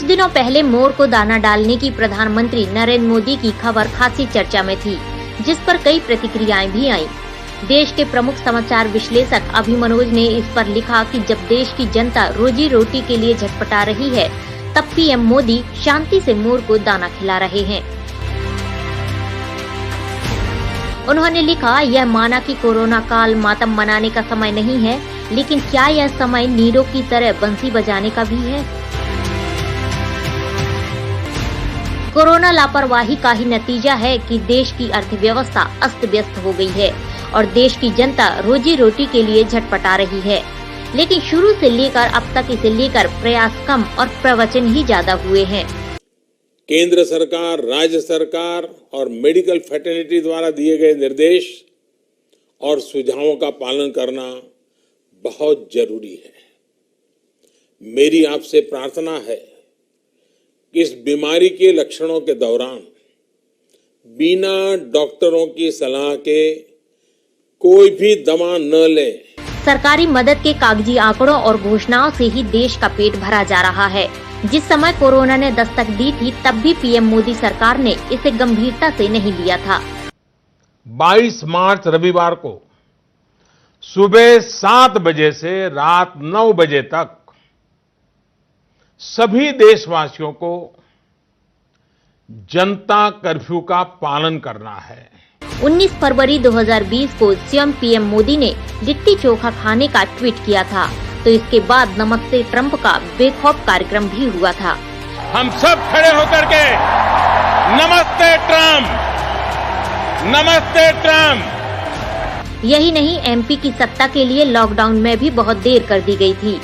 दिनों पहले मोर को दाना डालने की प्रधानमंत्री नरेंद्र मोदी की खबर खासी चर्चा में थी, जिस पर कई प्रतिक्रियाएं भी आईं। देश के प्रमुख समाचार विश्लेषक अभिमनोज ने इस पर लिखा कि जब देश की जनता रोजी रोटी के लिए झटपटा रही है, तब पीएम मोदी शांति से मोर को दाना खिला रहे हैं। उन्होंने लिखा, यह माना कि कोरोना काल मातम मनाने का समय नहीं है, लेकिन क्या यह समय नीरों की तरह बंसी बजाने का भी है? कोरोना लापरवाही का ही नतीजा है कि देश की अर्थव्यवस्था अस्त व्यस्त हो गई है और देश की जनता रोजी रोटी के लिए झटपटा रही है। लेकिन शुरू से लेकर अब तक इसे लेकर प्रयास कम और प्रवचन ही ज्यादा हुए हैं। केंद्र सरकार, राज्य सरकार और मेडिकल फैटर्निटी द्वारा दिए गए निर्देश और सुझावों का पालन करना बहुत जरूरी है। मेरी आपसे प्रार्थना है कि इस बीमारी के लक्षणों के दौरान बिना डॉक्टरों की सलाह के कोई भी दवा न लें। सरकारी मदद के कागजी आंकड़ों और घोषणाओं से ही देश का पेट भरा जा रहा है। जिस समय कोरोना ने दस्तक दी थी, तब भी पीएम मोदी सरकार ने इसे गंभीरता से नहीं लिया था। 22 मार्च रविवार को सुबह 7 बजे से रात 9 बजे तक सभी देशवासियों को जनता कर्फ्यू का पालन करना है। 19 फरवरी 2020 को स्वयं पीएम मोदी ने लिट्टी चोखा खाने का ट्वीट किया था, तो इसके बाद नमस्ते ट्रंप का बेखौफ कार्यक्रम भी हुआ था। हम सब खड़े होकर के नमस्ते ट्रंप, नमस्ते ट्रंप। यही नहीं, एमपी की सत्ता के लिए लॉकडाउन में भी बहुत देर कर दी गई थी।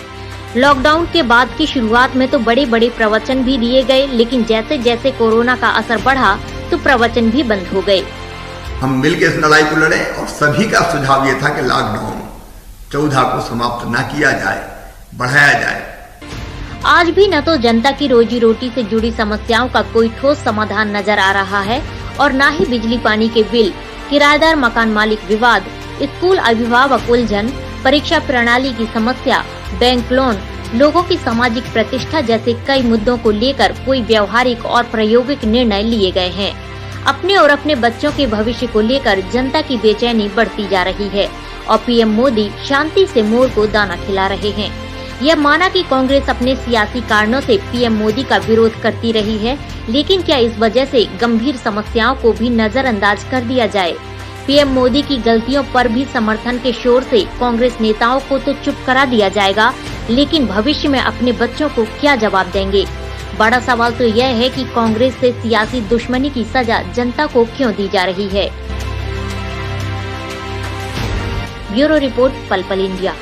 लॉकडाउन के बाद की शुरुआत में तो बड़े बड़े प्रवचन भी दिए गए, लेकिन जैसे जैसे कोरोना का असर बढ़ा तो प्रवचन भी बंद हो गए। हम मिलकर इस लड़ाई को लड़े और सभी का सुझाव ये था कि लॉकडाउन 14 को समाप्त न किया जाए, बढ़ाया जाए। आज भी न तो जनता की रोजी रोटी से जुड़ी समस्याओं का कोई ठोस समाधान नजर आ रहा है और न ही बिजली पानी के बिल, किराएदार मकान मालिक विवाद, स्कूल अभिभावक उलझन, परीक्षा प्रणाली की समस्या, बैंक लोन, लोगों की सामाजिक प्रतिष्ठा जैसे कई मुद्दों को लेकर कोई व्यवहारिक और प्रायोगिक निर्णय लिए गए हैं। अपने और अपने बच्चों के भविष्य को लेकर जनता की बेचैनी बढ़ती जा रही है और पीएम मोदी शांति से मोर को दाना खिला रहे हैं। यह माना कि कांग्रेस अपने सियासी कारणों से पीएम मोदी का विरोध करती रही है, लेकिन क्या इस वजह से गंभीर समस्याओं को भी नजरअंदाज कर दिया जाए? पीएम मोदी की गलतियों पर भी समर्थन के शोर से कांग्रेस नेताओं को तो चुप करा दिया जाएगा, लेकिन भविष्य में अपने बच्चों को क्या जवाब देंगे? बड़ा सवाल तो यह है कि कांग्रेस से सियासी दुश्मनी की सजा जनता को क्यों दी जा रही है। ब्यूरो रिपोर्ट, पल पल इंडिया।